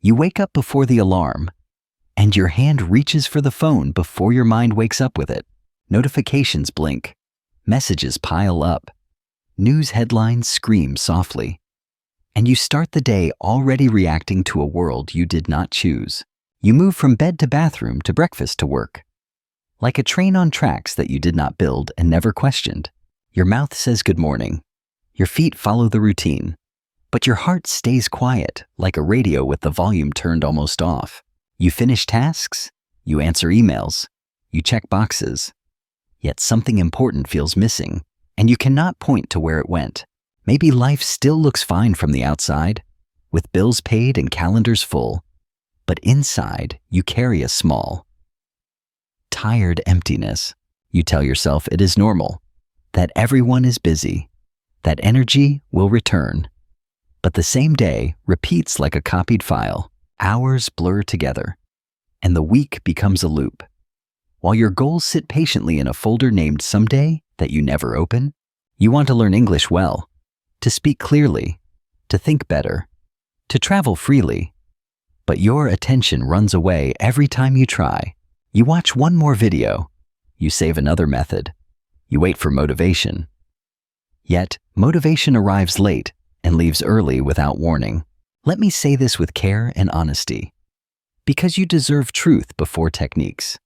You wake up before the alarm, and your hand reaches for the phone before your mind wakes up with it. Notifications blink. Messages pile up. News headlines scream softly. And you start the day already reacting to a world you did not choose. You move from bed to bathroom to breakfast to work. Like a train on tracks that you did not build and never questioned. Your mouth says good morning. Your feet follow the routine. But your heart stays quiet, like a radio with the volume turned almost off. You finish tasks, you answer emails, you check boxes. Yet something important feels missing, and you cannot point to where it went. Maybe life still looks fine from the outside, with bills paid and calendars full. But inside, you carry a small, tired emptiness. You tell yourself it is normal, that everyone is busy, that energy will return. But the same day repeats like a copied file. Hours blur together, and the week becomes a loop. While your goals sit patiently in a folder named Someday that you never open, you want to learn English well, to speak clearly, to think better, to travel freely. But your attention runs away every time you try. You watch one more video, you save another method, you wait for motivation. Yet, motivation arrives late and leaves early without warning. Let me say this with care and honesty. Because you deserve truth before techniques,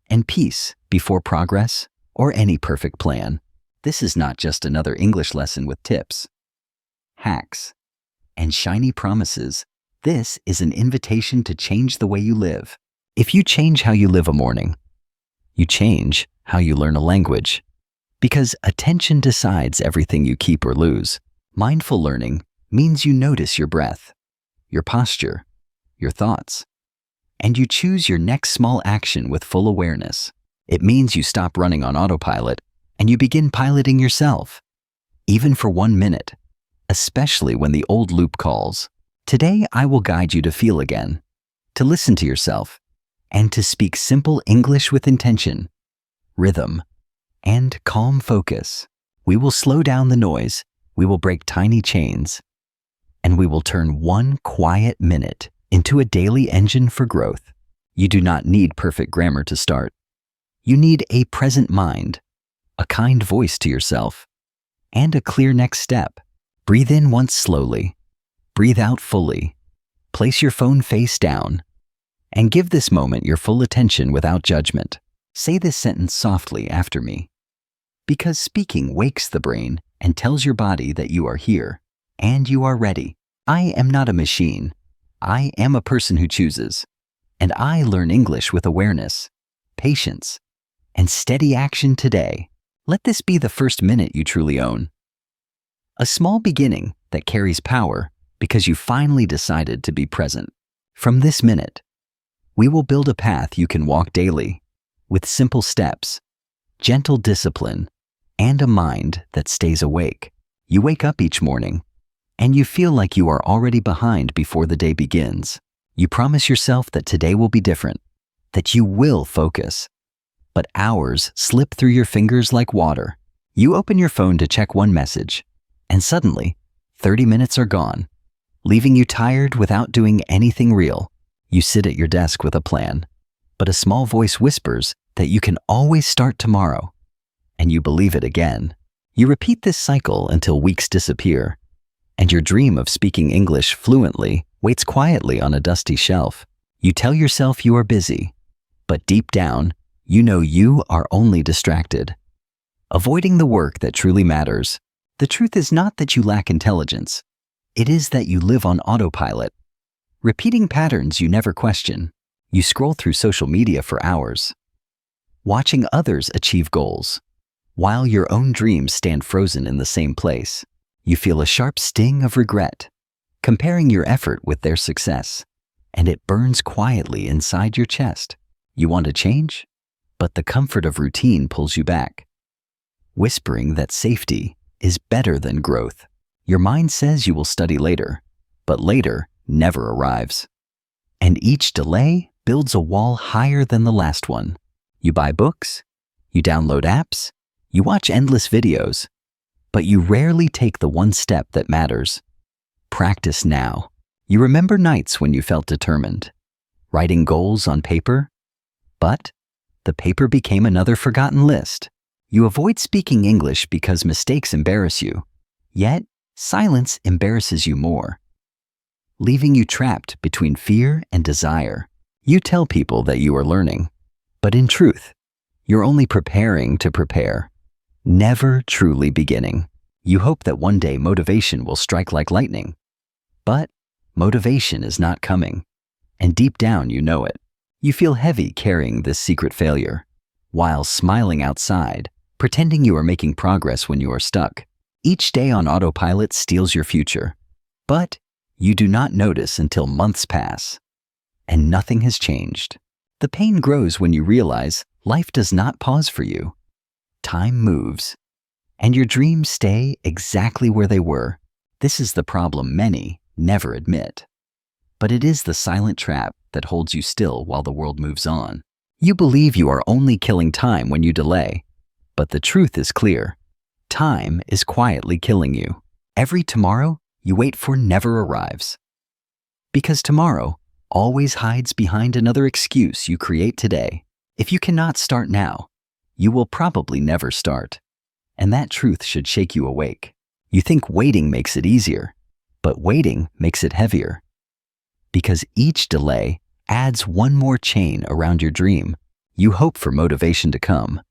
and peace before progress or any perfect plan. This is not just another English lesson with tips, hacks, and shiny promises. This is an invitation to change the way you live. If you change how you live a morning, you change how you learn a language. Because attention decides everything you keep or lose. Mindful learning means you notice your breath, your posture, your thoughts, and you choose your next small action with full awareness. It means you stop running on autopilot and you begin piloting yourself, even for 1 minute, especially when the old loop calls. Today, I will guide you to feel again, to listen to yourself, and to speak simple English with intention, rhythm, and calm focus. We will slow down the noise, we will break tiny chains, and we will turn 1 quiet minute into a daily engine for growth. You do not need perfect grammar to start. You need a present mind, a kind voice to yourself, and a clear next step. Breathe in once slowly, breathe out fully, place your phone face down, and give this moment your full attention without judgment. Say this sentence softly after me. Because speaking wakes the brain and tells your body that you are here and you are ready. I am not a machine. I am a person who chooses. And I learn English with awareness, patience, and steady action today. Let this be the first minute you truly own. A small beginning that carries power because you finally decided to be present. From this minute, we will build a path you can walk daily with simple steps, gentle discipline, and a mind that stays awake. You wake up each morning, and you feel like you are already behind before the day begins. You promise yourself that today will be different, that you will focus. But hours slip through your fingers like water. You open your phone to check one message, and suddenly, 30 minutes are gone, leaving you tired without doing anything real. You sit at your desk with a plan, but a small voice whispers that you can always start tomorrow, and you believe it again. You repeat this cycle until weeks disappear, and your dream of speaking English fluently waits quietly on a dusty shelf. You tell yourself you are busy, but deep down, you know you are only distracted, avoiding the work that truly matters. The truth is not that you lack intelligence. It is that you live on autopilot, repeating patterns you never question. You scroll through social media for hours, watching others achieve goals, while your own dreams stand frozen in the same place. You feel a sharp sting of regret, comparing your effort with their success, and it burns quietly inside your chest. You want to change, but the comfort of routine pulls you back, whispering that safety is better than growth. Your mind says you will study later, but later never arrives. And each delay builds a wall higher than the last one. You buy books, you download apps, you watch endless videos, but you rarely take the one step that matters. Practice now. You remember nights when you felt determined, writing goals on paper, but the paper became another forgotten list. You avoid speaking English because mistakes embarrass you, yet silence embarrasses you more, leaving you trapped between fear and desire. You tell people that you are learning, but in truth, you're only preparing to prepare, never truly beginning. You hope that one day motivation will strike like lightning, but motivation is not coming, and deep down you know it. You feel heavy carrying this secret failure, while smiling outside, pretending you are making progress when you are stuck. Each day on autopilot steals your future, but you do not notice until months pass, and nothing has changed. The pain grows when you realize life does not pause for you. Time moves, and your dreams stay exactly where they were. This is the problem many never admit. But it is the silent trap that holds you still while the world moves on. You believe you are only killing time when you delay, but the truth is clear. Time is quietly killing you. Every tomorrow you wait for never arrives. Because tomorrow always hides behind another excuse you create today. If you cannot start now, you will probably never start. And that truth should shake you awake. You think waiting makes it easier, but waiting makes it heavier. Because each delay adds one more chain around your dream. You hope for motivation to come.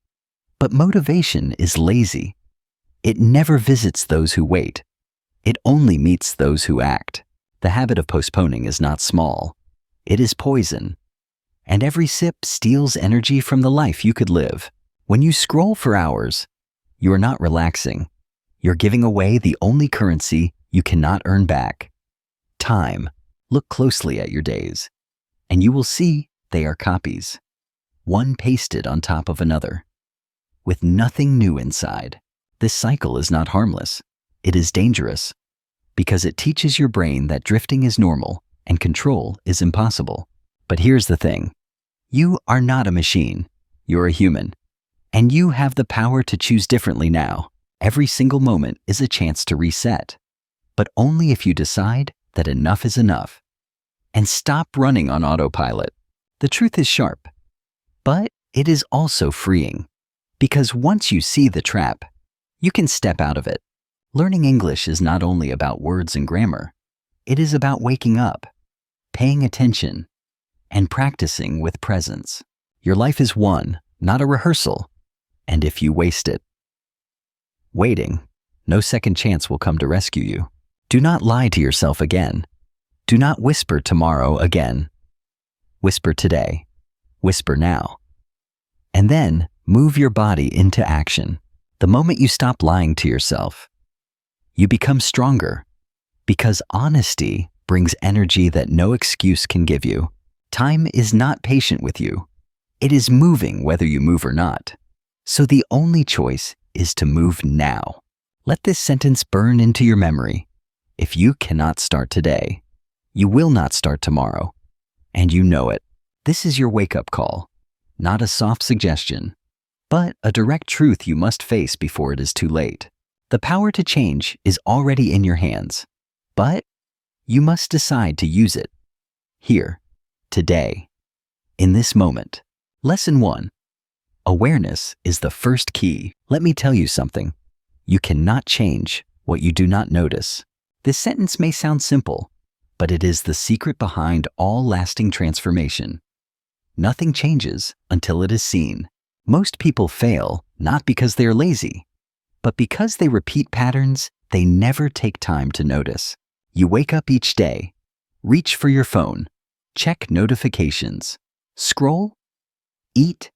But motivation is lazy. It never visits those who wait. It only meets those who act. The habit of postponing is not small. It is poison. And every sip steals energy from the life you could live. When you scroll for hours, you are not relaxing. You're giving away the only currency you cannot earn back. Time. Look closely at your days, and you will see they are copies, one pasted on top of another, with nothing new inside. This cycle is not harmless. It is dangerous, because it teaches your brain that drifting is normal and control is impossible. But here's the thing. You are not a machine. You're a human, and you have the power to choose differently now. Every single moment is a chance to reset, but only if you decide that enough is enough and stop running on autopilot. The truth is sharp, but it is also freeing, because once you see the trap, you can step out of it. Learning English is not only about words and grammar. It is about waking up, paying attention, and practicing with presence. Your life is one, not a rehearsal, and if you waste it, waiting, no second chance will come to rescue you. Do not lie to yourself again. Do not whisper tomorrow again. Whisper today. Whisper now. And then move your body into action. The moment you stop lying to yourself, you become stronger, because honesty brings energy that no excuse can give you. Time is not patient with you. It is moving whether you move or not. So the only choice is to move now. Let this sentence burn into your memory. If you cannot start today, you will not start tomorrow. And you know it. This is your wake-up call, not a soft suggestion, but a direct truth you must face before it is too late. The power to change is already in your hands, but you must decide to use it. Here, today, in this moment. Lesson 1. Awareness is the first key. Let me tell you something. You cannot change what you do not notice. This sentence may sound simple, but it is the secret behind all lasting transformation. Nothing changes until it is seen. Most people fail not because they are lazy, but because they repeat patterns they never take time to notice. You wake up each day, reach for your phone, check notifications, scroll, eat,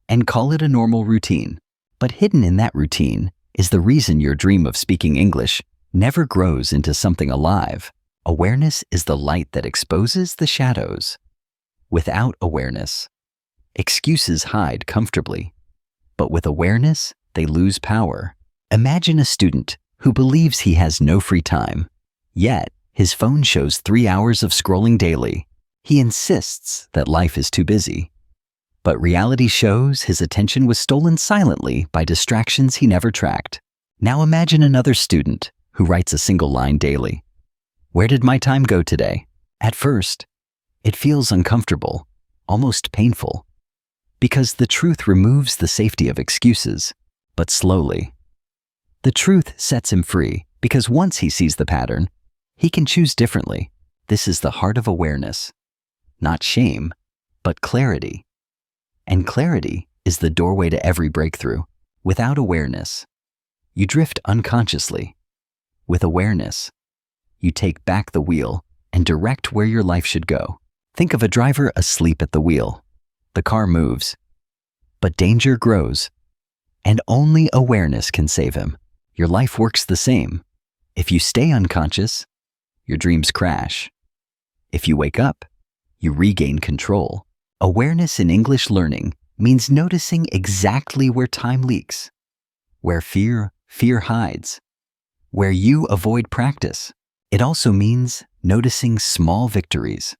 and call it a normal routine. But hidden in that routine is the reason your dream of speaking English never grows into something alive. Awareness is the light that exposes the shadows. Without awareness, excuses hide comfortably. But with awareness, they lose power. Imagine a student who believes he has no free time, yet his phone shows 3 hours of scrolling daily. He insists that life is too busy. But reality shows his attention was stolen silently by distractions he never tracked. Now imagine another student who writes a single line daily. Where did my time go today? At first, it feels uncomfortable, almost painful, because the truth removes the safety of excuses, but slowly. The truth sets him free because once he sees the pattern, he can choose differently. This is the heart of awareness. Not shame, but clarity. And clarity is the doorway to every breakthrough. Without awareness, you drift unconsciously. With awareness, you take back the wheel and direct where your life should go. Think of a driver asleep at the wheel. The car moves, but danger grows, and only awareness can save him. Your life works the same. If you stay unconscious, your dreams crash. If you wake up, you regain control. Awareness in English learning means noticing exactly where time leaks, where fear hides, where you avoid practice. It also means noticing small victories.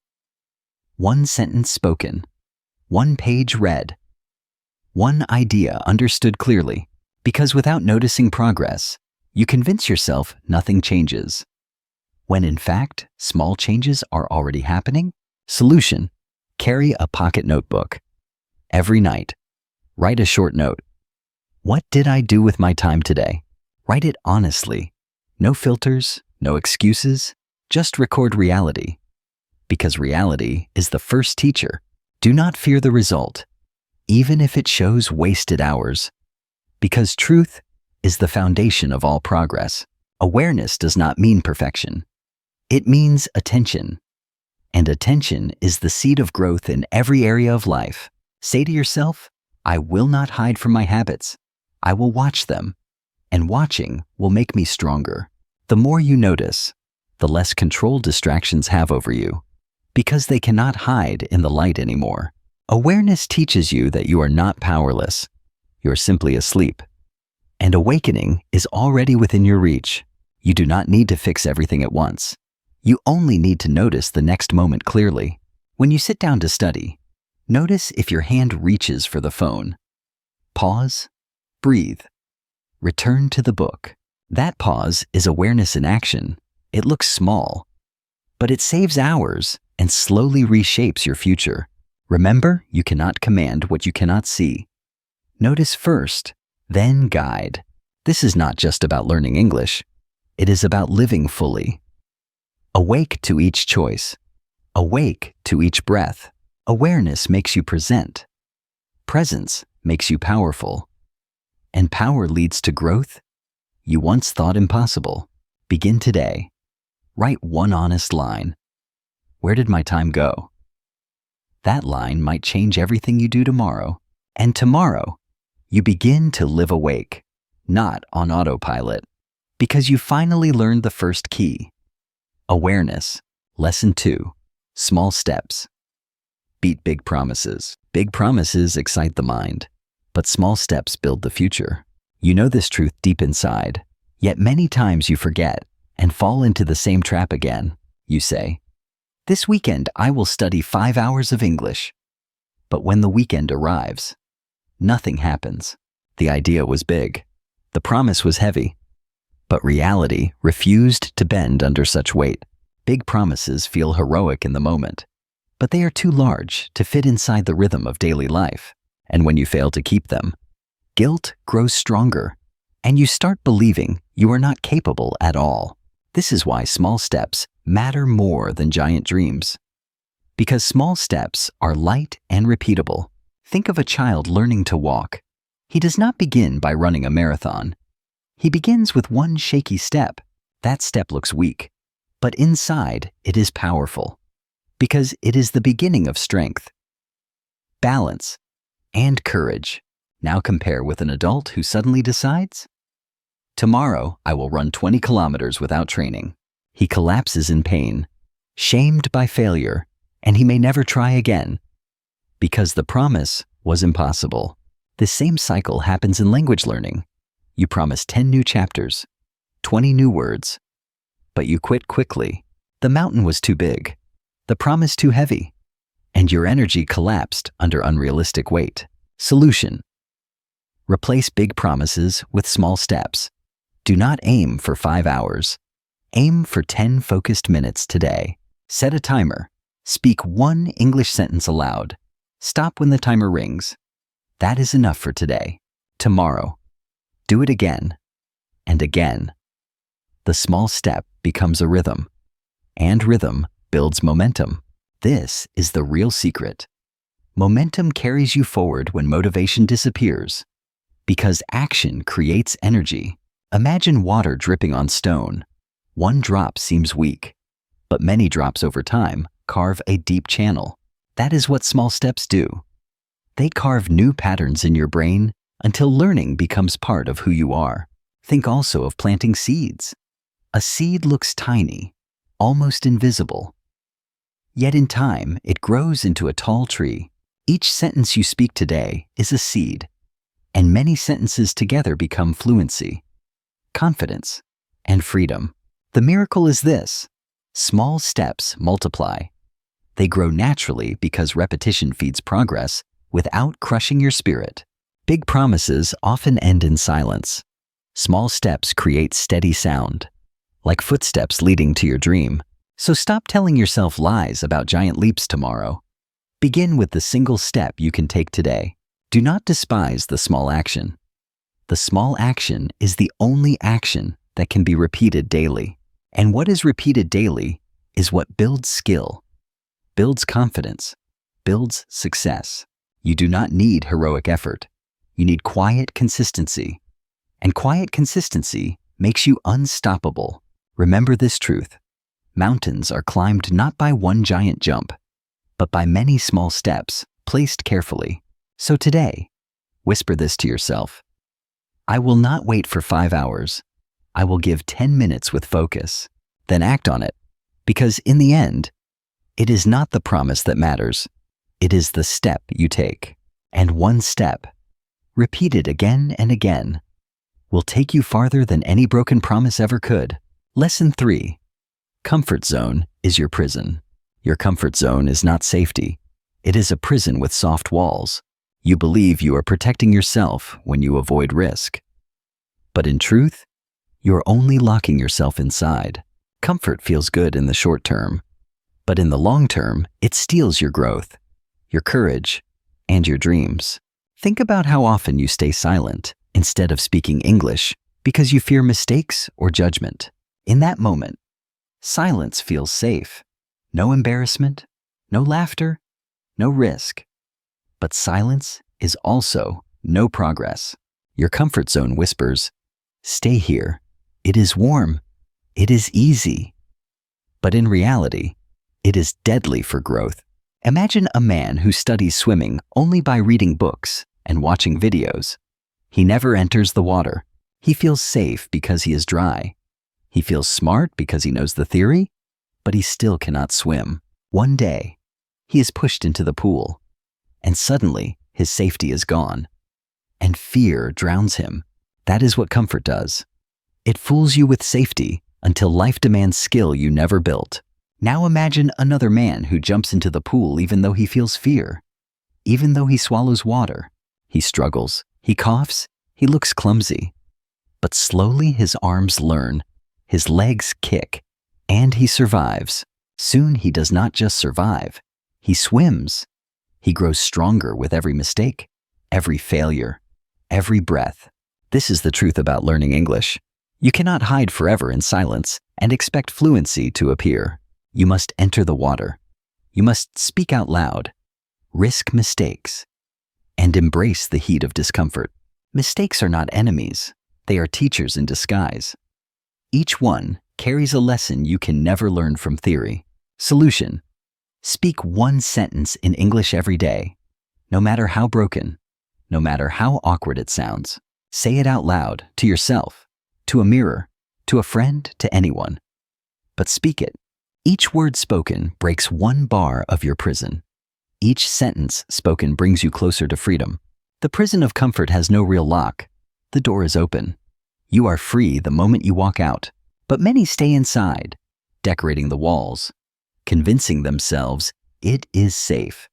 One sentence spoken, one page read, one idea understood clearly. Because without noticing progress, you convince yourself nothing changes. When in fact, small changes are already happening. Solution: carry a pocket notebook. Every night, write a short note. What did I do with my time today? Write it honestly. No filters, no excuses, just record reality. Because reality is the first teacher. Do not fear the result, even if it shows wasted hours. Because truth is the foundation of all progress. Awareness does not mean perfection. It means attention. And attention is the seed of growth in every area of life. Say to yourself, I will not hide from my habits. I will watch them. And watching will make me stronger. The more you notice, the less control distractions have over you. Because they cannot hide in the light anymore. Awareness teaches you that you are not powerless. You're simply asleep. And awakening is already within your reach. You do not need to fix everything at once. You only need to notice the next moment clearly. When you sit down to study, notice if your hand reaches for the phone. Pause, breathe, return to the book. That pause is awareness in action. It looks small, but it saves hours and slowly reshapes your future. Remember, you cannot command what you cannot see. Notice first, then guide. This is not just about learning English. It is about living fully. Awake to each choice. Awake to each breath. Awareness makes you present. Presence makes you powerful. And power leads to growth you once thought impossible. Begin today. Write one honest line. Where did my time go? That line might change everything you do tomorrow. And tomorrow, you begin to live awake, not on autopilot, because you finally learned the first key. Awareness. Lesson 2. Small steps. Beat big promises. Big promises excite the mind, but small steps build the future. You know this truth deep inside, yet many times you forget and fall into the same trap again. You say, this weekend I will study 5 hours of English. But when the weekend arrives, nothing happens. The idea was big. The promise was heavy. But reality refused to bend under such weight. Big promises feel heroic in the moment, but they are too large to fit inside the rhythm of daily life. And when you fail to keep them, guilt grows stronger, and you start believing you are not capable at all. This is why small steps matter more than giant dreams. Because small steps are light and repeatable. Think of a child learning to walk. He does not begin by running a marathon. He begins with one shaky step. That step looks weak, but inside it is powerful, because it is the beginning of strength, balance, and courage. Now compare with an adult who suddenly decides, tomorrow I will run 20 kilometers without training. He collapses in pain, shamed by failure, and he may never try again, because the promise was impossible. This same cycle happens in language learning. You promise 10 new chapters, 20 new words, but you quit quickly. The mountain was too big, the promise too heavy, and your energy collapsed under unrealistic weight. Solution: replace big promises with small steps. Do not aim for 5 hours. Aim for 10 focused minutes today. Set a timer. Speak one English sentence aloud. Stop when the timer rings. That is enough for today. Tomorrow, do it again and again. The small step becomes a rhythm, and rhythm builds momentum. This is the real secret. Momentum carries you forward when motivation disappears, because action creates energy. Imagine water dripping on stone. One drop seems weak, but many drops over time carve a deep channel. That is what small steps do. They carve new patterns in your brain until learning becomes part of who you are. Think also of planting seeds. A seed looks tiny, almost invisible. Yet in time, it grows into a tall tree. Each sentence you speak today is a seed, and many sentences together become fluency, confidence, and freedom. The miracle is this: small steps multiply. They grow naturally because repetition feeds progress without crushing your spirit. Big promises often end in silence. Small steps create steady sound, like footsteps leading to your dream. So stop telling yourself lies about giant leaps tomorrow. Begin with the single step you can take today. Do not despise the small action. The small action is the only action that can be repeated daily. And what is repeated daily is what builds skill, builds confidence, builds success. You do not need heroic effort. You need quiet consistency. And quiet consistency makes you unstoppable. Remember this truth: mountains are climbed not by one giant jump, but by many small steps placed carefully. So today, whisper this to yourself: I will not wait for 5 hours. I will give 10 minutes with focus. Then act on it, because in the end, it is not the promise that matters. It is the step you take. And one step, repeated again and again, will take you farther than any broken promise ever could. Lesson 3. Comfort zone is your prison. Your comfort zone is not safety. It is a prison with soft walls. You believe you are protecting yourself when you avoid risk. But in truth, you're only locking yourself inside. Comfort feels good in the short term, but in the long term, it steals your growth, your courage, and your dreams. Think about how often you stay silent instead of speaking English because you fear mistakes or judgment. In that moment, silence feels safe. No embarrassment, no laughter, no risk. But silence is also no progress. Your comfort zone whispers, "Stay here. It is warm. It is easy." But in reality, it is deadly for growth. Imagine a man who studies swimming only by reading books and watching videos. He never enters the water. He feels safe because he is dry. He feels smart because he knows the theory, but he still cannot swim. One day, he is pushed into the pool, and suddenly his safety is gone, and fear drowns him. That is what comfort does. It fools you with safety until life demands skill you never built. Now imagine another man who jumps into the pool even though he feels fear. Even though he swallows water, he struggles, he coughs, he looks clumsy. But slowly his arms learn, his legs kick, and he survives. Soon he does not just survive, he swims. He grows stronger with every mistake, every failure, every breath. This is the truth about learning English. You cannot hide forever in silence and expect fluency to appear. You must enter the water. You must speak out loud, risk mistakes, and embrace the heat of discomfort. Mistakes are not enemies. They are teachers in disguise. Each one carries a lesson you can never learn from theory. Solution: speak one sentence in English every day, no matter how broken, no matter how awkward it sounds. Say it out loud, to yourself, to a mirror, to a friend, to anyone. But speak it. Each word spoken breaks one bar of your prison. Each sentence spoken brings you closer to freedom. The prison of comfort has no real lock. The door is open. You are free the moment you walk out. But many stay inside, decorating the walls, convincing themselves it is safe,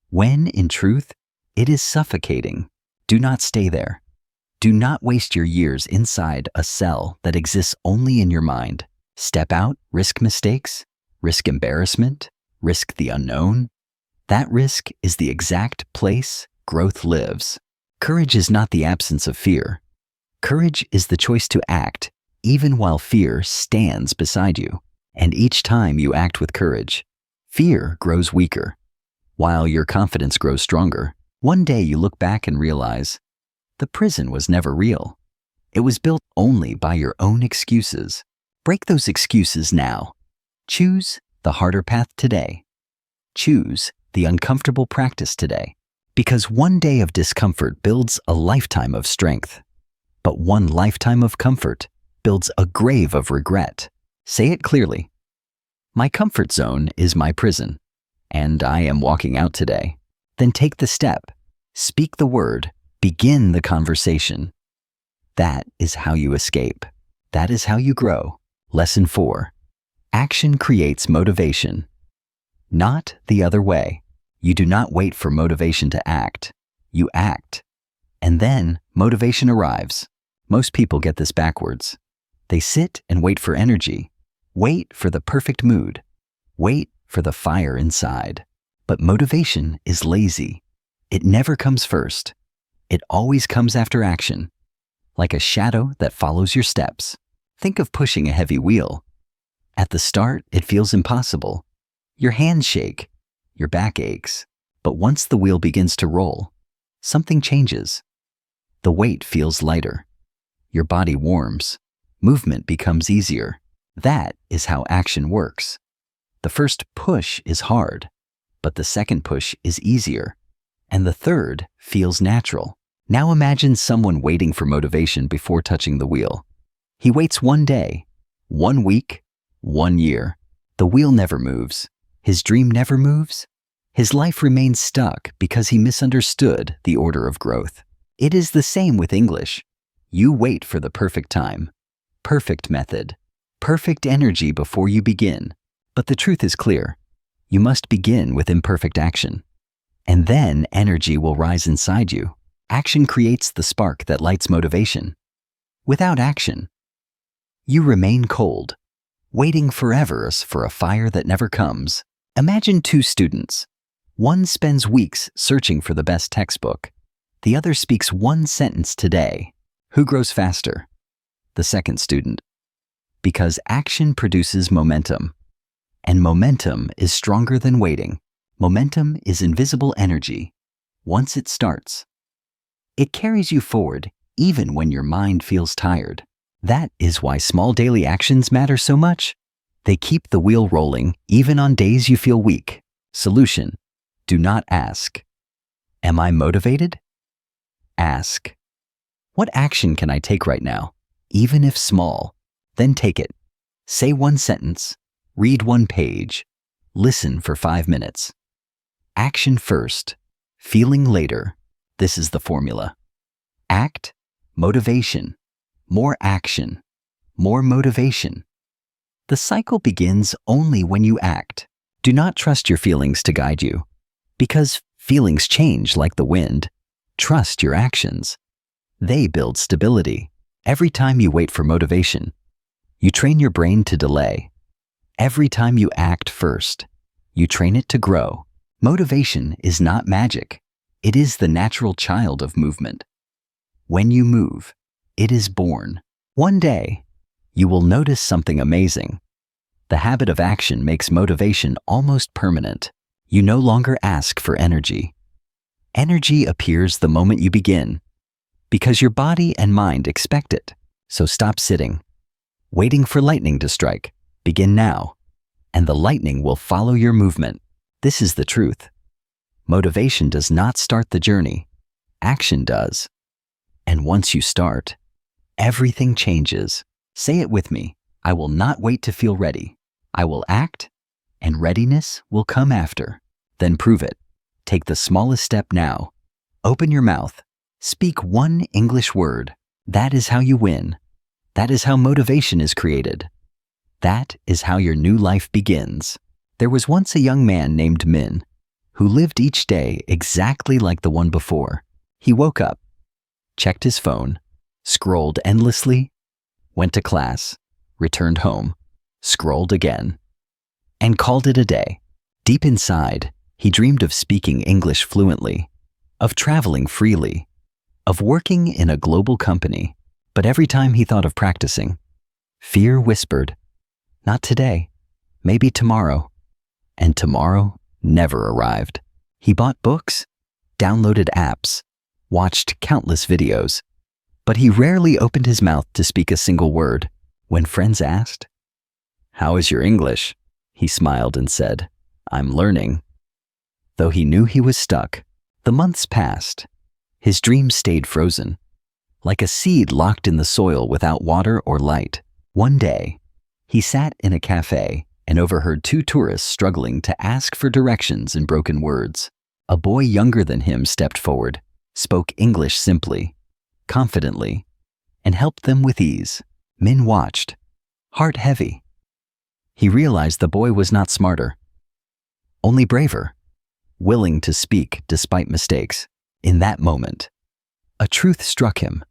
when in truth, it is suffocating. Do not stay there. Do not waste your years inside a cell that exists only in your mind. Step out, risk mistakes, risk embarrassment, risk the unknown. That risk is the exact place growth lives. Courage is not the absence of fear. Courage is the choice to act even while fear stands beside you. And each time you act with courage, fear grows weaker, while your confidence grows stronger. One day you look back and realize, the prison was never real. It was built only by your own excuses. Break those excuses now. Choose the harder path today. Choose the uncomfortable practice today. Because one day of discomfort builds a lifetime of strength. But one lifetime of comfort builds a grave of regret. Say it clearly. My comfort zone is my prison, and I am walking out today. Then take the step, speak the word, begin the conversation. That is how you escape. That is how you grow. Lesson 4. Action creates motivation. Not the other way. You do not wait for motivation to act. You act. And then motivation arrives. Most people get this backwards. They sit and wait for energy. Wait for the perfect mood. Wait for the fire inside. But motivation is lazy. It never comes first. It always comes after action. Like a shadow that follows your steps. Think of pushing a heavy wheel. At the start, it feels impossible. Your hands shake. Your back aches. But once the wheel begins to roll, something changes. The weight feels lighter. Your body warms. Movement becomes easier. That is how action works. The first push is hard, but the second push is easier, and the third feels natural. Now imagine someone waiting for motivation before touching the wheel. He waits 1 day, 1 week, 1 year. The wheel never moves. His dream never moves. His life remains stuck because he misunderstood the order of growth. It is the same with English. You wait for the perfect time, perfect method, perfect energy before you begin. But the truth is clear. You must begin with imperfect action. And then energy will rise inside you. Action creates the spark that lights motivation. Without action, you remain cold, waiting forever for a fire that never comes. Imagine 2 students. One spends weeks searching for the best textbook. The other speaks 1 sentence today. Who grows faster? The second student. Because action produces momentum. And momentum is stronger than waiting. Momentum is invisible energy. Once it starts, it carries you forward even when your mind feels tired. That is why small daily actions matter so much. They keep the wheel rolling even on days you feel weak. Solution: do not ask, "Am I motivated?" Ask, "What action can I take right now?" Even if small, then take it. Say 1 sentence, read 1 page, listen for 5 minutes. Action first, feeling later. This is the formula. Act, motivation, more action, more motivation. The cycle begins only when you act. Do not trust your feelings to guide you, because feelings change like the wind. Trust your actions. They build stability. Every time you wait for motivation, you train your brain to delay. Every time you act first, you train it to grow. Motivation is not magic. It is the natural child of movement. When you move, it is born. One day, you will notice something amazing. The habit of action makes motivation almost permanent. You no longer ask for energy. Energy appears the moment you begin, because your body and mind expect it. So stop sitting, waiting for lightning to strike. Begin now, and the lightning will follow your movement. This is the truth. Motivation does not start the journey. Action does. And once you start, everything changes. Say it with me. I will not wait to feel ready. I will act, and readiness will come after. Then prove it. Take the smallest step now. Open your mouth. Speak 1 English word. That is how you win. That is how motivation is created. That is how your new life begins. There was once a young man named Min, who lived each day exactly like the one before. He woke up, checked his phone, scrolled endlessly, went to class, returned home, scrolled again, and called it a day. Deep inside, he dreamed of speaking English fluently, of traveling freely, of working in a global company. But every time he thought of practicing, fear whispered, "Not today, maybe tomorrow." And tomorrow never arrived. He bought books, downloaded apps, watched countless videos, but he rarely opened his mouth to speak a single word. When friends asked, "How is your English?" he smiled and said, "I'm learning." Though he knew he was stuck, the months passed. His dreams stayed frozen, like a seed locked in the soil without water or light. One day, he sat in a cafe and overheard two tourists struggling to ask for directions in broken words. A boy younger than him stepped forward, spoke English simply, confidently, and helped them with ease. Min watched, heart heavy. He realized the boy was not smarter, only braver, willing to speak despite mistakes. In that moment, a truth struck him.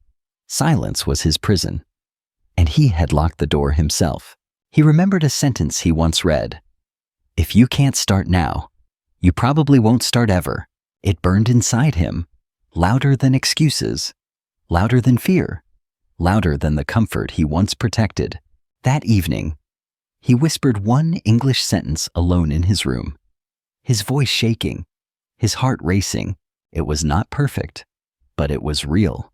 Silence was his prison, and he had locked the door himself. He remembered a sentence he once read: "If you can't start now, you probably won't start ever." It burned inside him, louder than excuses, louder than fear, louder than the comfort he once protected. That evening, he whispered one English sentence alone in his room, his voice shaking, his heart racing. It was not perfect, but it was real.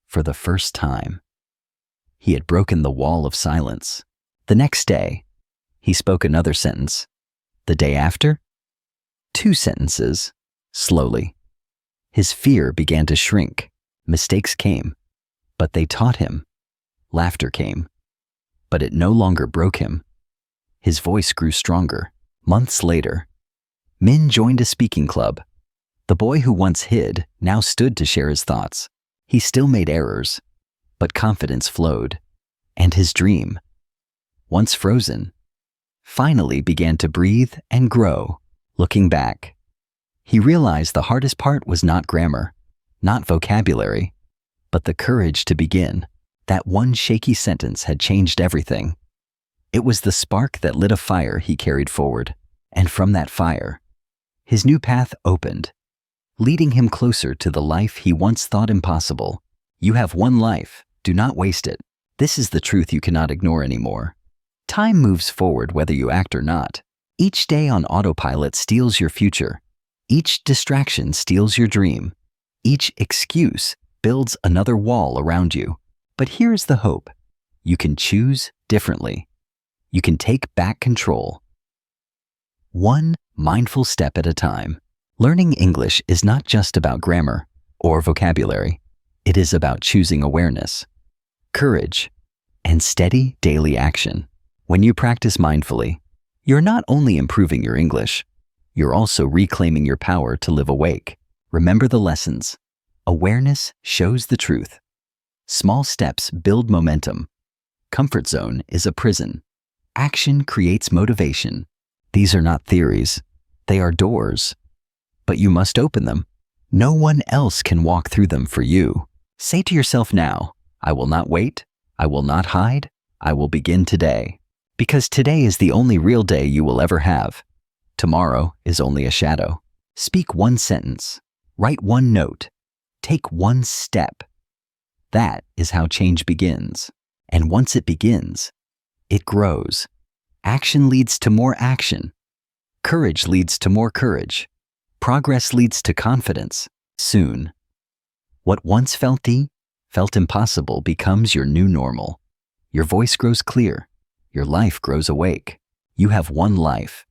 For the first time, he had broken the wall of silence. The next day, he spoke another sentence. The day after, 2 sentences, slowly. His fear began to shrink. Mistakes came, but they taught him. Laughter came, but it no longer broke him. His voice grew stronger. Months later, Min joined a speaking club. The boy who once hid now stood to share his thoughts. He still made errors, but confidence flowed, and his dream, once frozen, finally began to breathe and grow. Looking back, he realized the hardest part was not grammar, not vocabulary, but the courage to begin. That one shaky sentence had changed everything. It was the spark that lit a fire he carried forward, and from that fire, his new path opened, leading him closer to the life he once thought impossible. You have one life, do not waste it. This is the truth you cannot ignore anymore. Time moves forward whether you act or not. Each day on autopilot steals your future. Each distraction steals your dream. Each excuse builds another wall around you. But here's the hope. You can choose differently. You can take back control. One mindful step at a time. Learning English is not just about grammar or vocabulary. It is about choosing awareness, courage, and steady daily action. When you practice mindfully, you're not only improving your English, you're also reclaiming your power to live awake. Remember the lessons. Awareness shows the truth. Small steps build momentum. Comfort zone is a prison. Action creates motivation. These are not theories. They are doors. But you must open them. No one else can walk through them for you. Say to yourself now, I will not wait. I will not hide. I will begin today. Because today is the only real day you will ever have. Tomorrow is only a shadow. Speak one sentence. Write one note. Take one step. That is how change begins. And once it begins, it grows. Action leads to more action. Courage leads to more courage. Progress leads to confidence. Soon, what once felt impossible becomes your new normal. Your voice grows clear. Your life grows awake. You have one life.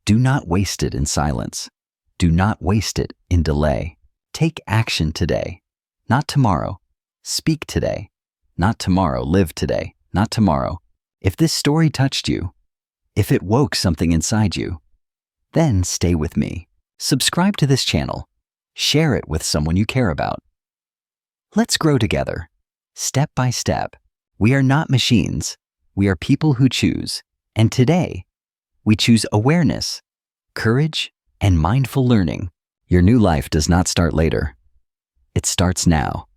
Do not waste it in silence. Do not waste it in delay. Take action today, not tomorrow. Speak today, not tomorrow. Live today, not tomorrow. If this story touched you, if it woke something inside you, then stay with me. Subscribe to this channel. Share it with someone you care about. Let's grow together, step by step. We are not machines. We are people who choose. And today, we choose awareness, courage, and mindful learning. Your new life does not start later. It starts now.